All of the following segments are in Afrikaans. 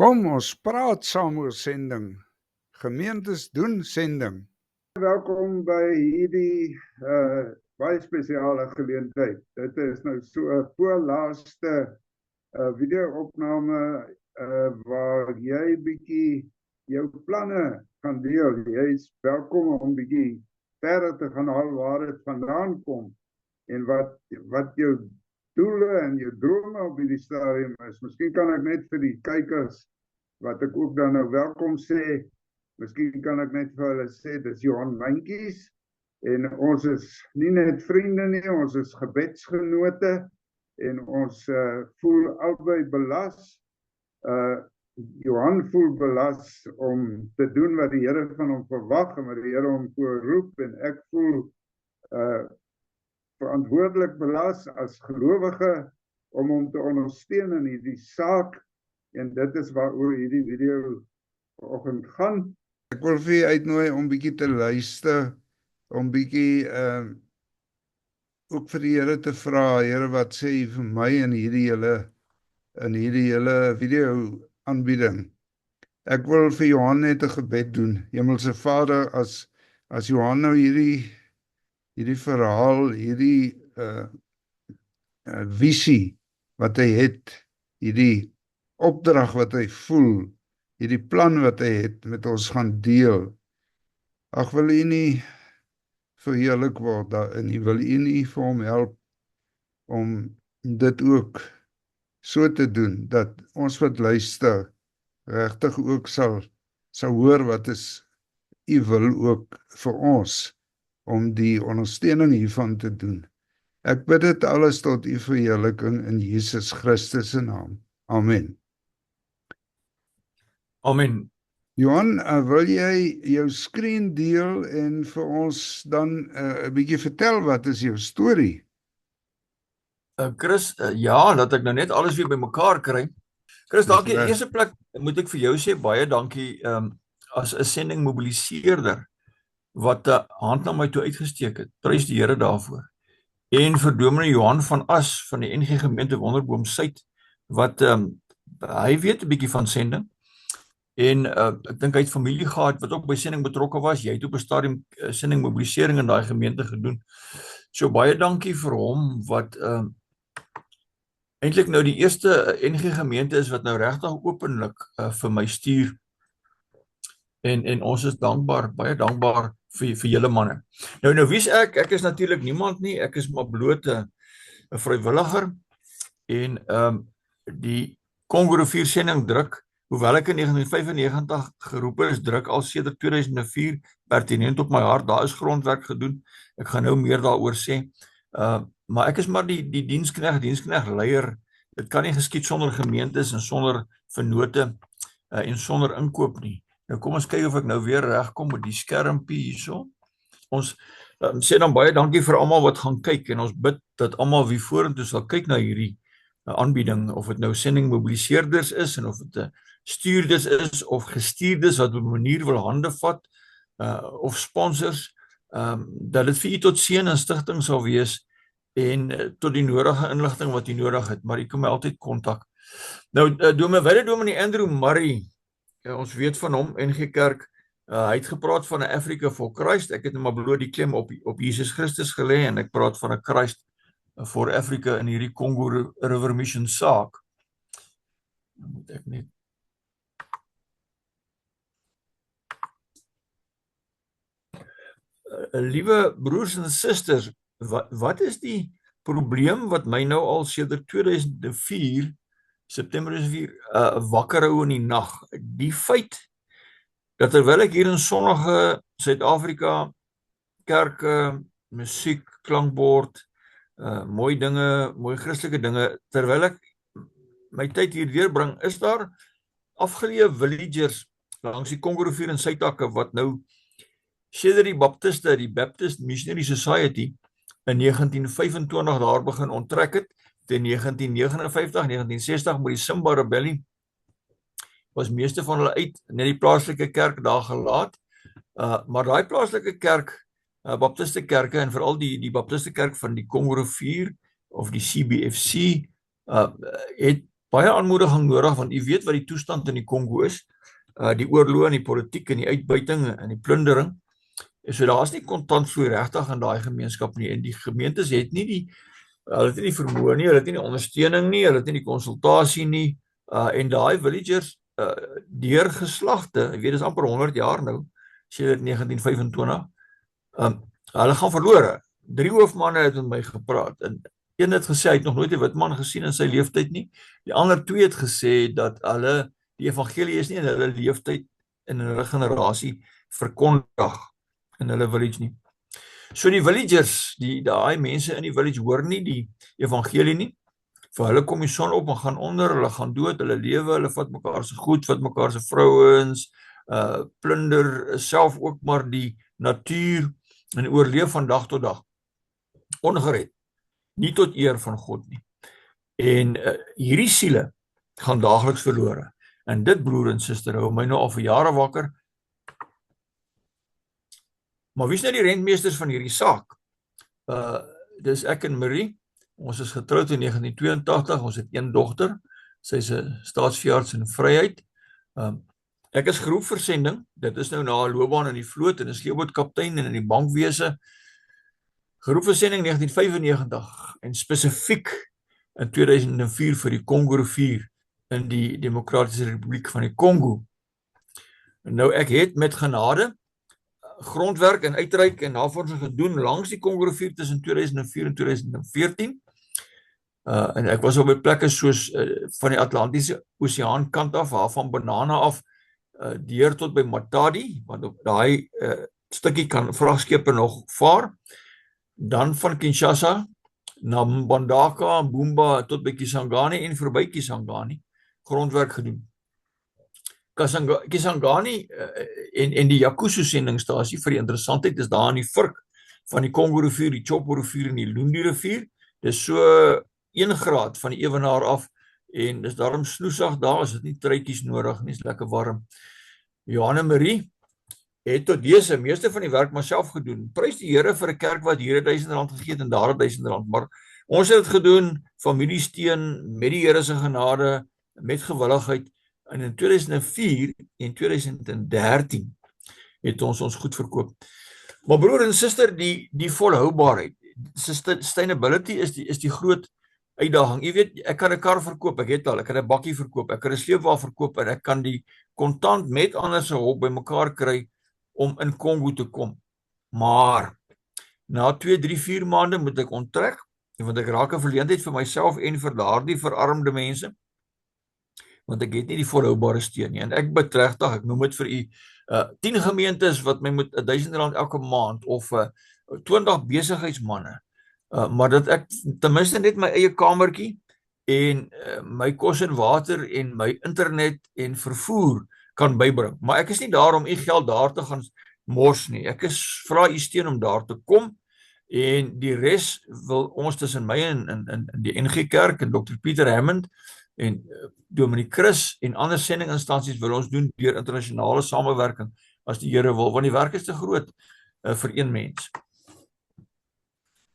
Kom, ons praat saam oor sending. Gemeentes doen sending. Welkom by hierdie baie spesiale geleentheid. Dit is nou so 'n voorlaaste video-opname waar jy bietjie jou planne kan deel. Jy is welkom om bietjie verder te gaan haal waar dit vandaan kom en wat jou doele en jou drome op hierdie stadium is. Miskien kan ek net vir die kykers, wat ek ook dan nou welkom sê, miskien kan ek net vir hulle sê, dis Johan Myntjies, en ons is nie net vriende nie, ons is gebedsgenote, en ons voel albei belas. Johan voel belas om te doen wat die Here van hom verwag, en wat die Here hom roep, en ek voel verantwoordelik belas as gelowige om hom te ondersteun in hierdie saak, en dit is waaroor hierdie video vanoggend gaan. Ek wil vir u uitnooi om bietjie te luister, om bietjie ook vir die Here te vra, Here, wat sê u vir my in hierdie hele video aanbieding. Ek wil vir Johan net 'n gebed doen. Hemelse Vader, as Johan nou hierdie verhaal, hierdie visie wat hy het, hierdie opdrag wat hy voel, hierdie plan wat hy het met ons gaan deel. Ag, wil u nie verheerlik word daarin nie, wil u nie vir hom help om dit ook so te doen, dat ons wat luister, regtig ook sal hoor wat is u wil ook vir ons, om die ondersteuning hiervan te doen. Ek bid dit alles tot u verheerliking in Jesus Christus se naam. Amen. Amen. Johan, wil jy jou skerm deel en vir ons dan 'n bietjie vertel, wat is jou storie? Chris, ja, dat ek nou net alles weer bymekaar kry. Chris, dalk in eerste plek moet ek vir jou sê, baie dankie as 'n sending mobiliseerder wat 'n hand na my toe uitgesteek het. Prys die Here daarvoor. En vir Dominee Johan van As van die NG Gemeente Wonderboom Suid, wat hy weet 'n bietjie van sending. En ek dink hy het familie gehad wat ook by sending betrokke was. Jy het op 'n stadium sending mobilisering in daai gemeente gedoen. So baie dankie vir hom wat eintlik nou die eerste NG gemeente is wat nou regtig openlik vir my stuur. En ons is dankbaar, baie dankbaar vir julle manne. Nou wie's ek? Ek is natuurlik niemand nie. Ek is maar bloot 'n vrywilliger. En die Kongo Rivier sending druk, hoewel ek in 1995 geroep is, druk al sedert 2004 pertinent op my hart. Daar is grondwerk gedoen. Ek gaan nou meer daaroor sê. Maar ek is maar die dienskneg leier. Dit kan nie geskied sonder gemeentes en sonder vennote en sonder inkoop nie. Nou kom ons kyk of ek nou weer regkom met die skermpie hierso. Ons sê dan baie dankie vir almal wat gaan kyk, en ons bid dat almal wie vorentoe sal kyk na hierdie aanbieding, of dit nou sending mobiliseerders is, en of dit stuurders is, of gestuurdes wat op 'n manier wil hande vat, of sponsors, dat dit vir u tot seën en stigting sal wees, en tot die nodige inligting wat u nodig het, maar u kan my altyd kontak. Nou, Dominee Andrew Murray, ons weet van hom, NG Kerk, hy het gepraat van 'n Africa for Christ. Ek het maar bloot die klem op Jesus Christus gelê, en ek praat van 'n Christ for Africa in hierdie Congo River Mission saak. Dan moet ek net liewe broers en susters, wat is die probleem wat my nou al sedert 2004 September 2004 wakker hou in die nag? Die feit dat terwyl ek hier in sonnige Suid-Afrika kerke, musiek, klankbord, mooi dinge, mooi Christelike dinge, terwyl ek my tyd hier deurbring, is daar afgeleë villagers langs die Kongo Rivier in Suid-Afrika wat nou sedert die Baptiste, die Baptist Missionary Society in 1925 daar begin onttrek het. In 1959, 1960 met die Simba Rebellie was meeste van hulle uit, net die plaaslike kerk daar gelaat. Maar daai plaaslike kerk, Baptiste kerke, en veral die Baptiste kerk van die Kongo Rivier of die CBFC, het baie aanmoediging nodig, want u weet wat die toestand in die Kongo is, die oorlog en die politiek en die uitbuiting en die plundering. So daar is nie kontantvloei regtig in daai gemeenskap nie, en die gemeentes het nie hulle het nie die vermoë nie, hulle het nie die ondersteuning nie, hulle het nie die konsultasie nie, en daai villagers deur geslagte, ek weet dis amper 100 jaar nou, sedert 1925, hulle gaan verlore. 3 hoofmanne het met my gepraat, en een het gesê, hy het nog nooit 'n wit man gesien in sy leeftyd nie, die ander 2 het gesê, dat hulle, die evangelie is nie in hulle leeftyd, in hulle generasie, verkondig in hulle village nie. So die villagers, daai mense in die village hoor nie die evangelie nie, vir hulle kom die son op en gaan onder, hulle gaan dood, hulle lewe, hulle vat mekaar se goed, vat mekaar se vrouens, plunder self ook maar die natuur, en oorleef van dag tot dag, ongered, nie tot eer van God nie. En hierdie siele gaan daagliks verlore, en dit, broer en suster, hou my nou al vir jare wakker. Maar wie is nou die rentmeesters van hierdie saak? Dis ek en Marie, ons is getroud in 1982, ons het 1 dogter, sy is 'n staatsveearts in vryheid. Ek is geroep vir sending, dit is nou na 'n loopbaan in die vloot en 'n sleepbootkaptein en in die bankwese. Geroep vir sending 1995 en spesifiek in 2004 vir die Kongo rivier in die Demokratiese Republiek van die Kongo. Nou ek het met genade grondwerk en uitreik en navorsing gedoen langs die Kongo rivier tussen 2004 en 2014. En ek was op by plekke soos van die Atlantiese Oseaan kant af, van Banana af, deur tot by Matadi, want op daai stukkie kan vragskepe nog vaar. Dan van Kinshasa na Mbandaka, Mbumba tot by Kisangani en verby Kisangani grondwerk gedoen. Kisangani en die Yakusu sendingstasie vir die interessantheid is daar in die vurk van die Kongo rivier, die Chopo rivier en die Lundi rivier. Dis so 1 graad van die ewenaar af en dis daarom snoesig daar, is dit nie truitjies nodig nie, is lekker warm. Johanne Marie het tot dese meeste van die werk maar self gedoen. Prys die Here vir 'n kerk wat hier R1000 gegee het en daar R1000, maar ons het dit gedoen, familiesteun, met die Here se genade, met gewilligheid, en in 2004 en 2013 het ons goed verkoop. Maar broer en suster, die volhoubaarheid, sustainability is die groot uitdaging. Jy weet, ek kan 'n kar verkoop, ek het al, ek kan 'n bakkie verkoop, ek kan 'n sleepwa verkoop en ek kan die kontant met ander se hulp bymekaar kry om in Kongo te kom. Maar na 2, 3, 4 maande moet ek onttrek, want ek raak 'n verleentheid vir myself en vir daardie verarmde mense, want ek het nie die volhoubare steun nie. En ek betregtig, ek noem dit vir u 10 gemeentes wat my moet R1000 elke maand, of 20 besigheidsmanne, maar dat ek ten minste net my eie kamertjie en my kos en water en my internet en vervoer kan bybring. Maar ek is nie daar om u geld daar te gaan mors nie. Ek vra u steun om daar te kom, en die res wil ons tussen my en die NG Kerk en Dr. Pieter Hammond en Dominique Chris en ander sendinginstansies wil ons doen deur internasionale samewerking as die Here wil, want die werk is te groot vir een mens.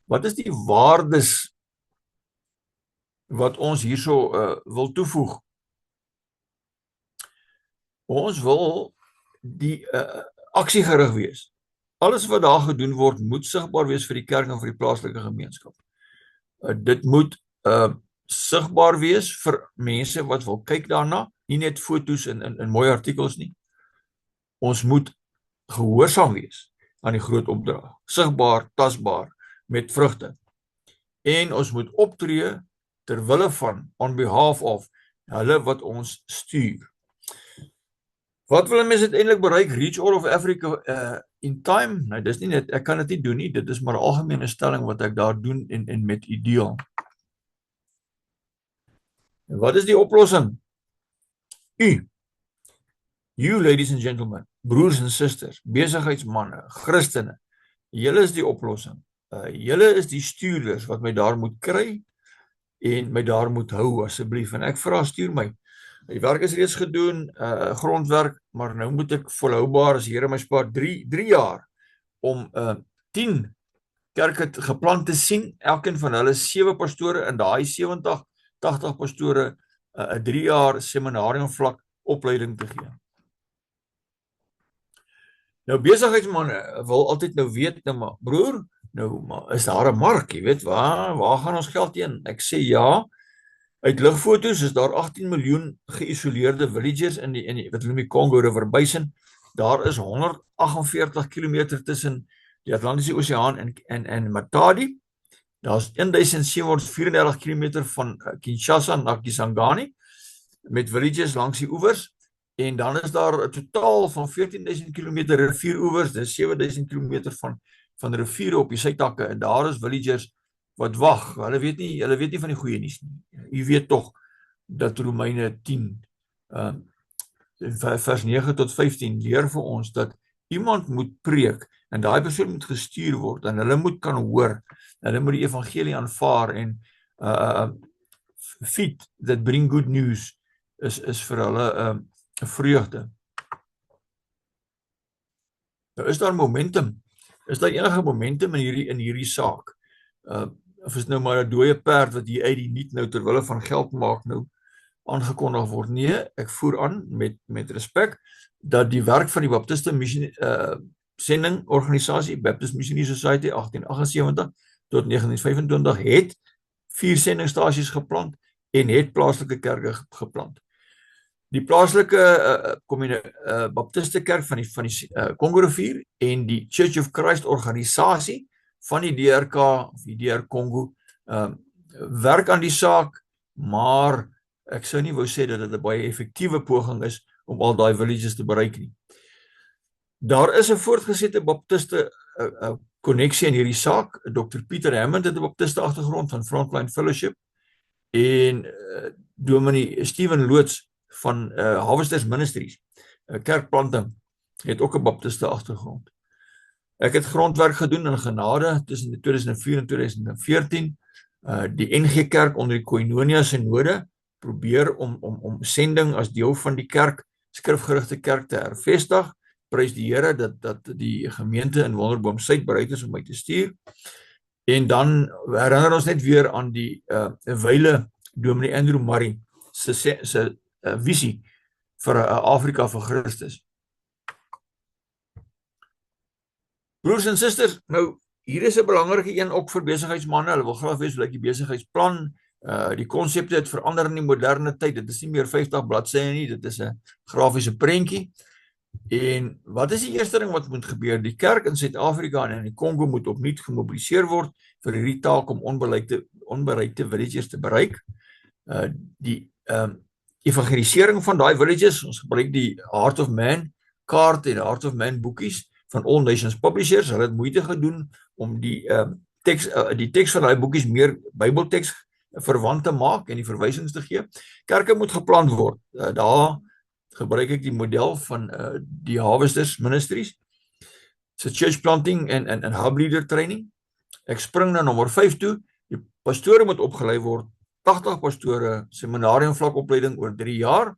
Wat is die waardes wat ons hierso wil toevoeg? Ons wil die aksiegerig wees. Alles wat daar gedoen word, moet sigbaar wees vir die kerk en vir die plaaslike gemeenskap. Dit moet sigbaar wees vir mense wat wil kyk daarna, nie net foto's en mooi artikels nie. Ons moet gehoorsaam wees aan die groot opdrag, sigbaar, tasbaar, met vrugte. En ons moet optree ter wille van, on behalf of, hulle wat ons stuur. Wat wil mense uiteindelik bereik? Reach all of Africa in time? Nou, dis nie net, ek kan dit nie doen nie, dit is maar 'n algemene stelling wat ek daar doen en met u deel. En wat is die oplossing? You ladies and gentlemen, broers en susters, besigheidsmanne, Christene, julle is die oplossing. Julle is die stuurders wat my daar moet kry en my daar moet hou asseblief. En ek vra, stuur my. Die werk is reeds gedoen, grondwerk, maar nou moet ek volhoubaar, as die Here my spaar, 3 jaar om 10 kerke geplant te sien, elkeen van hulle 7 pastore, en daai 70, 80 pastore 'n 3 jaar seminarium vlak opleiding te gee. Nou besigheidsmanne wil altyd nou weet, nou maar broer, nou maar is daar 'n mark, jy weet, waar gaan ons geld heen? Ek sê ja. Uit lugfoto's is daar 18 miljoen geïsoleerde villages in die wat hulle noem die Congo River Basin. Daar is 148 km tussen die Atlantiese Oseaan en Matadi. Daar's 1734 km van Kinshasa na Kisangani met villages langs die oewers. En dan is daar 'n totaal van 14.000 km rivieroewers, dis 7.000 km van riviere op die suidtakke en daar is villagers wat wag. Hulle weet nie van die goeie nuus nie. U weet tog dat Romeine 10 vers 9 tot 15 leer vir ons dat iemand moet preek en daai persoon moet gestuur word en hulle moet kan hoor. Hulle moet die evangelie aanvaar en feed that bring good news is vir hulle 'n vreugde. Nou is daar momentum. Is daar enige momentum in hierdie saak? Of is nou maar 'n dooie perd wat hier uit die niet nou terwille van geld maak nou aangekondig word? Nee, ek voer aan met respek dat die werk van die Baptiste sending organisasie Baptist Missionary Society 1878 tot 1925 het 4 sendingstasies geplant en het plaaslike kerke geplant. Die plaaslike Baptiste kerk van die Congo rivier en die Church of Christ organisasie van die DRK of die DR Congo werk aan die saak, maar ek sou nie wou sê dat dit 'n baie effektiewe poging is om al daai villages te bereik nie. Daar is 'n voortgesette Baptiste koneksie in hierdie saak. Dr. Peter Hammond het 'n Baptiste agtergrond van Frontline Fellowship en Dominee Steven Loots van Harvesters Ministries, kerkplanting, het ook 'n Baptiste agtergrond. Ek het grondwerk gedoen in genade tussen 2004 en 2014. Die NG Kerk onder die Koinonia Synode probeer om sending as deel van die kerk, skrifgerigte kerk te hervestig. Prys die Here dat die gemeente in Wonderboom Suid bereid is om my te stuur. En dan herinner ons net weer aan die wyle Dominee Andrew Murray se visie vir Afrika vir Christus. Broers en susters, nou hier is 'n belangrike een ook vir besigheidsmanne. Hulle wil graag weet hoe lyk die besigheidsplan. Die konsepte het verander in die moderne tyd. Dit is nie meer 50 bladsye nie, dit is 'n grafiese prentjie. En wat is die eerste ding wat moet gebeur? Die kerk in Suid-Afrika en in die Kongo moet opnuut gemobiliseer word vir hierdie taak om onbereikte villages te bereik. Die evangelisering van daai villages, ons gebruik die Heart of Man kaart en Heart of Man boekies van All Nations Publishers. Hulle het moeite gedoen om die teks van daai boekies meer Bybelteks verwant te maak en die verwysings te gee. Kerke moet geplant word. Daar gebruik ek die model van die Harvesters Ministries, se church planting en hub leader training. Ek spring na nommer 5 toe. Die pastore moet opgelei word, 80 pastore, seminarium vlakopleiding oor 3 jaar.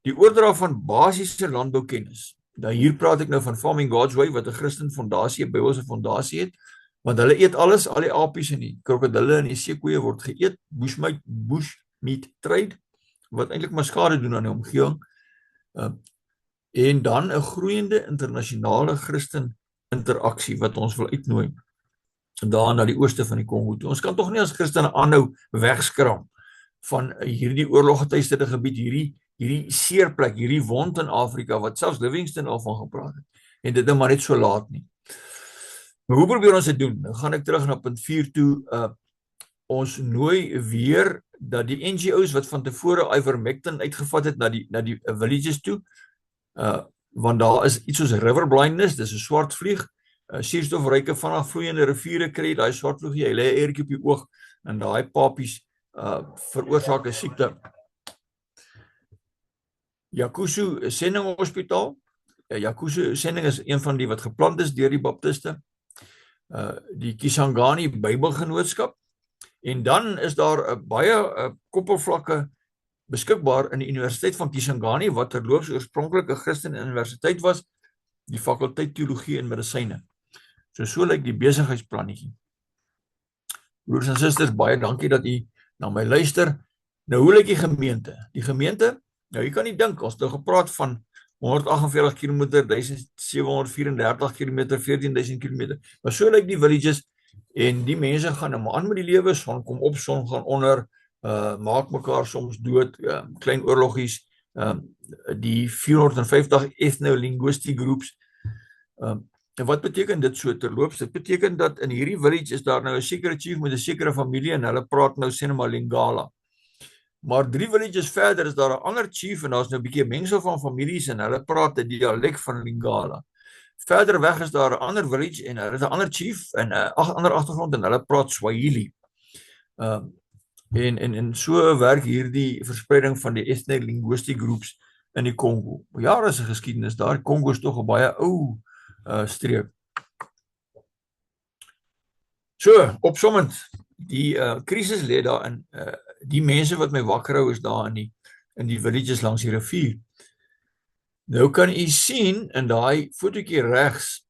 Die oordra van basiese landboukennis. Nou hier praat ek nou van Farming God's Way wat 'n Christen fondasie, 'n Bybelse fondasie het, want hulle eet alles, al die apies en die krokodille en die seekoeie word geëet, bushmeat trade, wat eintlik maar skade doen aan die omgewing. En dan 'n groeiende internasionale Christen interaksie wat ons wil uitnooi daar na die ooste van die Kongo toe. Ons kan tog nie as Christene aanhou wegskram van hierdie oorloggetuisterde gebied, hierdie seerplek, hierdie wond in Afrika wat selfs Livingstone al van gepraat het en dit nou maar net so laat nie. Maar hoe probeer ons dit doen? Nou gaan ek terug na punt 4 toe. Ons nooi weer dat die NGO's wat van tevore ivermectin uitgevat het na die villages toe, want daar is iets soos river blindness, dis 'n swart vlieg, suurstofryke vinnig vloeiende riviere kry, daai swart vlieg, jy lê 'n eertjie op die oog en daai papies veroorsaak 'n siekte. Yakusu Sending Hospitaal. Yakusu Sending is een van die wat geplant is deur die Baptiste. Die Kisangani Bybelgenootskap. En dan is daar baie koppelvlakke beskikbaar in die Universiteit van Kisangani wat terloops oorspronklik 'n Christen universiteit was, die fakulteit teologie en medisyne. So lyk die besigheidsplannetjie. Broers en susters, baie dankie dat u na my luister. Nou, hoe lyk die gemeente? Die gemeente, nou jy kan nie dink, ons het nou gepraat van 148 km, 1734 km, 14.000 km, maar so lyk die villages, en die mense gaan nou maar aan met die lewe, son kom op, son gaan onder, maak mekaar soms dood, klein oorlogies, die 450 ethno-linguistic groups, en wat beteken dit so terloops? Dit beteken dat in hierdie village is daar nou 'n sekere chief met 'n sekere familie en hulle praat nou sê net maar Lingala. Maar 3 villages verder is daar 'n ander chief en daar's nou 'n bietjie 'n mengsel van families en hulle praat 'n dialek van Lingala. Verder weg is daar 'n ander village en hulle het 'n ander chief en 'n ander agtergrond en hulle praat Swahili. En so werk hierdie verspreiding van die ethno-linguistic groups in die Kongo. Jare se geskiedenis daar. Kongo is tog 'n baie ou streek. So, opsommend, die krisis lê daarin, die mense wat my wakker hou is daar in die villages langs die rivier. Nou kan u sien in daai fotootjie regs,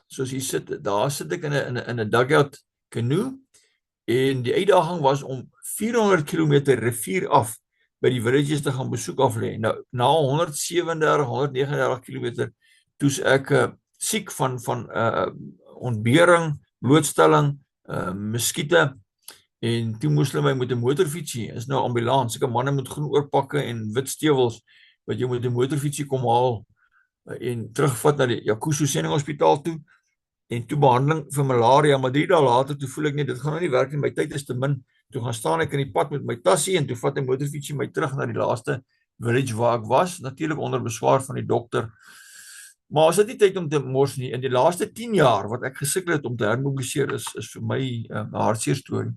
soos jy sit, daar sit ek in 'n dugout canoe en die uitdaging was om 400 km rivier af by die villages te gaan besoek af lê. Nou na 137, 139 km toes ek siek van ontbering, blootstelling, muskiete, en toe moes hulle my met 'n motorfietsie, is nou ambulans, sulke manne met groen oorpakke en wit stewels, wat jy met 'n motorfietsie kom haal, en terugvat na die Yakusu Sending Hospitaal toe, en toe behandeling vir malaria, maar 3 dae later, toe voel ek net, dit gaan nou nie werk nie, my tyd is te min, toe gaan staan ek in die pad met my tassie, en toe vat 'n motorfietsie my terug na die laaste village waar ek was, natuurlik onder beswaar van die dokter, maar ons het nie tyd om te mors nie. In die laaste 10 jaar wat ek gesukkel het om te hermobiliseer is vir my 'n hartseer storie.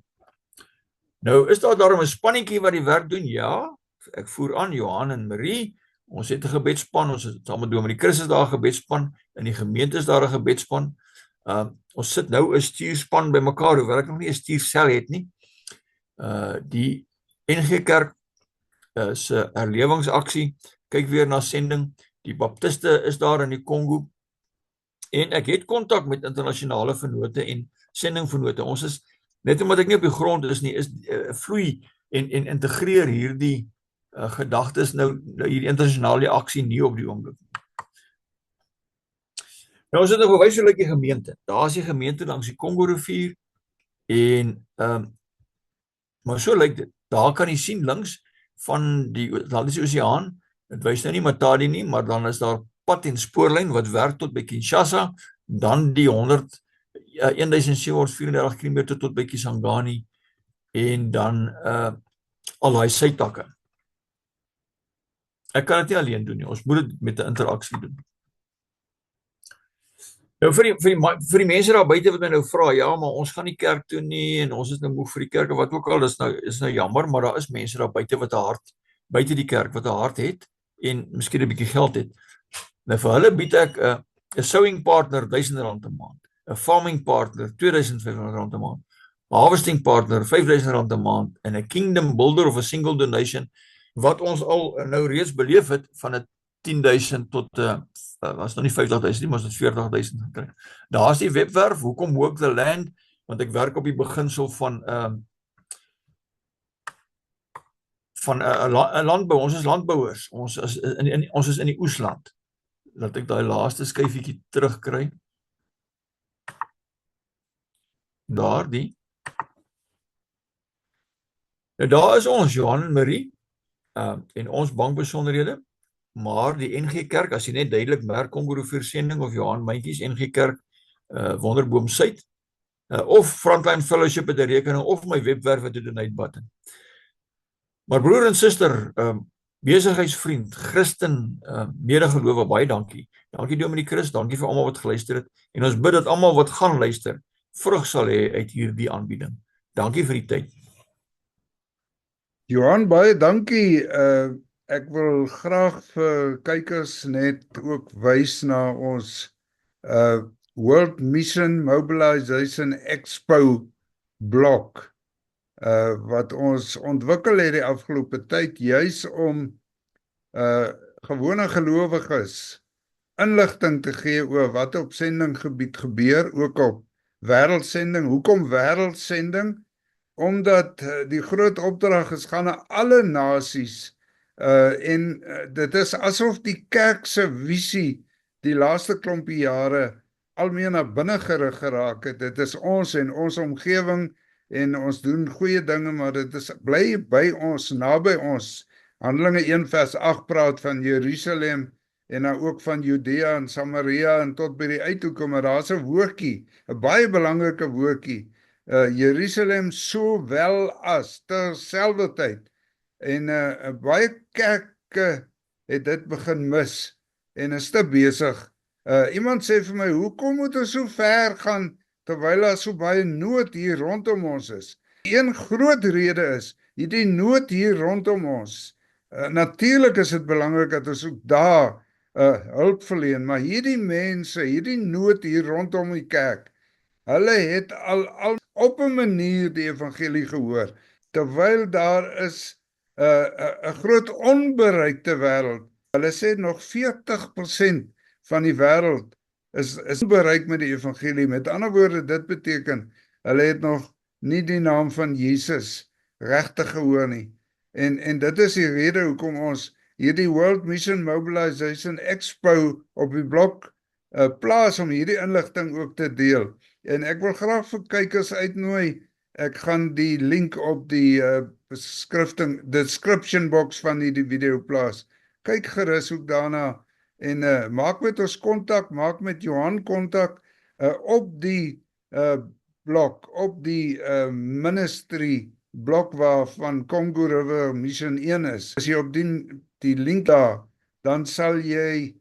Nou is daar daarom 'n spannetjie wat die werk doen. Ja, ek voer aan Johan en Marie. Ons het 'n gebedsspan. Ons het saam met Dominee Chris is daar 'n gebedsspan. In die gemeente is daar 'n gebedsspan. Ons sit nou 'n stuurspan bymekaar, hoewel ek nog nie 'n stuursel het nie. Die NG Kerk se herlewingsaksie kyk weer na sending. Die baptiste is daar in die Kongo. En ek het kontak met internasionale vennote en sendingvennote. Ons is, net omdat ek nie op die grond is nie, is vloei en integreer hierdie gedagtes nou hierdie internasionale aksie nie op die oomblik. Nou ons het 'n bewys hoe lyk die gemeente. Daar is die gemeente langs die Kongo rivier en maar so lyk dit. Daar kan jy sien links van die Atlantiese Oseaan. Dit wys nou nie Matadi nie, maar dan is daar pad en spoorlyn wat werk tot by Kinshasa, dan die 1734 km tot by Kisangani en dan al daai sytakke. Ek kan dit nie alleen doen nie. Ons moet dit met 'n interaksie doen. Nou vir die mense daar buite wat my nou vra, ja, maar ons gaan nie kerk toe nie en ons is nou moeg vir die kerk of wat ook al, is nou jammer, maar daar is mense daar buite wat 'n hart buite die kerk wat 'n hart het en miskien 'n bietjie geld het. Nou vir hulle bied ek 'n sowing partner R1000 'n maand, 'n farming partner R2500 'n maand, 'n harvesting partner R5000 'n maand en 'n kingdom builder of 'n single donation wat ons al nou reeds beleef het van 'n 10.000 tot was nog nie 50.000 nie, maar ons het 40.000 gekry. Daar's die webwerf, hoekom Walk the Land, want ek werk op die beginsel van 'n landbou. Ons is landbouers. Ons is in die oesland. Laat ek daai laaste skyfietjie terugkry. Daardie. Nou daar is ons, Johan en Marie, en ons bankbesonderhede, maar die NG Kerk, as jy net duidelik merk Kongo Rivier Sending of Johan Myntjies NG Kerk, Wonderboom Suid, of Frontline Fellowship het 'n rekening, of my webwerf het 'n donate button. Maar broer en suster, besigheidsvriend, Christen, medegelowe, baie dankie. Dankie Dominee Chris, dankie vir almal wat geluister het, en ons bid dat almal wat gaan luister, vrug sal hê uit hierdie aanbieding. Dankie vir die tyd. Johan, baie dankie. Ek wil graag vir kykers net ook wys na ons World Mission Mobilization Expo blok wat ons ontwikkel het die afgelope tyd, juis om gewone gelowiges inligting te gee oor wat op sendinggebied gebeur, ook op wêreldsending. Hoekom wêreldsending? omdat die groot opdrag is gaan na alle nasies en dit is asof die kerk se visie die laaste klompie jare al meer na binne gerig geraak het. Dit is ons en ons omgewing en ons doen goeie dinge, maar dit is bly by ons, naby ons. Handelinge 1 vers 8 praat van Jerusalem en dan ook van Judea en Samaria en tot by die uithoeke, maar daar's 'n woordjie, 'n baie belangrike woordjie. Jerusalem sowel as terselfdertyd. En baie kerke het dit begin mis en is te besig. Iemand sê vir my, hoekom moet ons so ver gaan terwyl daar so baie nood hier rondom ons is? Een groot rede is hierdie nood hier rondom ons. Natuurlik is dit belangrik dat ons ook daar hulp verleen, maar hierdie mense, hierdie nood hier rondom die kerk, hulle het al op 'n manier die evangelie gehoor, terwyl daar is 'n groot onbereikte wêreld. Hulle sê nog 40% van die wêreld is bereik met die evangelie. Met ander woorde, dit beteken, hulle het nog nie die naam van Jesus regtig gehoor nie. En dit is die rede hoekom ons hierdie World Mission Mobilization Expo op die blok plaas om hierdie inligting ook te deel. En ek wil graag vir kykers uitnooi, ek gaan die link op die description box van die video plaas. Kyk gerus ook daarna en maak met ons kontak, maak met Johan kontak op die blok, op die ministry blok waarvan Congo River Mission 1 is. As jy op die link daar, dan sal jy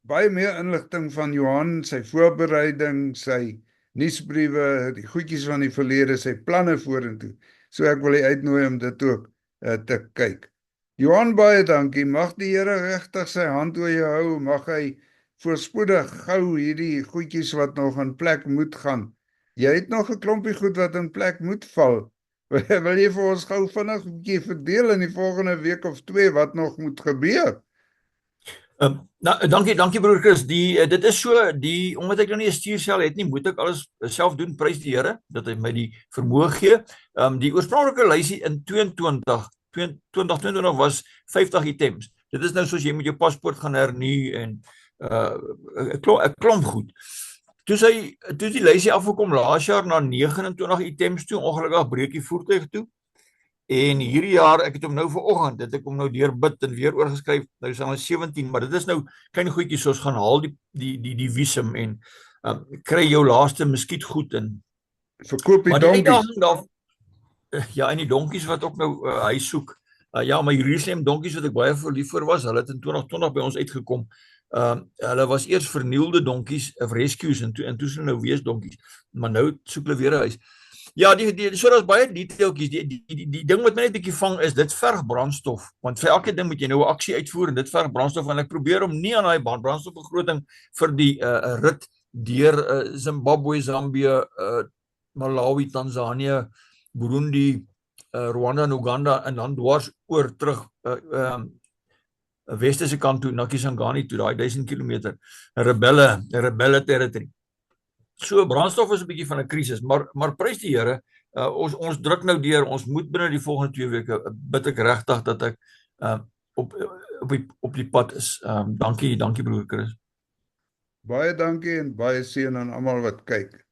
baie meer inligting van Johan, sy voorbereiding, sy nuusbriewe, die goedjies van die verlede, sy planne vorentoe. So ek wil jy uitnooi om dit ook te kyk. Johan, baie dankie. Mag die Here regtig sy hand oor jou hou, mag hy voorspoedig gou hierdie goedjies wat nog in plek moet gaan. Jy het nog 'n klompie goed wat in plek moet val. Wil jy vir ons gou vinnig 'n bietjie verdeel in die volgende week of 2 wat nog moet gebeur? Nou, dankie broer Chris. Dit is so, omdat ek nou nie 'n stuursel het nie, moet ek alles self doen. Prys die Here dat hy my die vermoë gee. Die oorspronklike lysie in 2022 was 50 items. Dit is nou soos jy met jou paspoort gaan hernu en 'n klomp goed. Toe die lysie afgekom laas jaar na 29 items toe, ongelukkig breek die voertuig toe. En hierdie jaar, ek het hom nou vanoggend, dit ek hom nou deur bid en weer oorgeskryf, nou is al 17, maar dit is nou klein goedjies soos gaan haal die visum en kry jou laaste muskietgoed en verkoop die donkies. Ja, en die donkies wat ook nou hy soek. Ja, my Jerusalem donkies wat ek baie lief voor was, hulle het in 2020 by ons uitgekom. Hulle was eers vernielde donkies of rescues en toe is hulle nou wees donkies, maar nou soek hulle weer 'n huis. Ja, so daar's baie detailtjies. Die ding wat my net 'n bietjie vang is dit verg brandstof, want vir elke ding moet jy nou 'n aksie uitvoer en dit verg brandstof en ek probeer om nie aan daai brandstofbegroting vir die rit deur Zimbabwe, Zambië, Malawi, Tanzanië, Burundi, Rwanda en Uganda en dan dwars oor terug westese kant toe, na Kisangani toe, daai 1000 km, rebelle territory. So brandstof is 'n bietjie van 'n krisis, maar prys die Here, ons druk nou deur, ons moet binne die volgende 2 weke, bid ek regtig dat ek op die pad is. Dankie broer Chris. Baie dankie en baie seën aan almal wat kyk.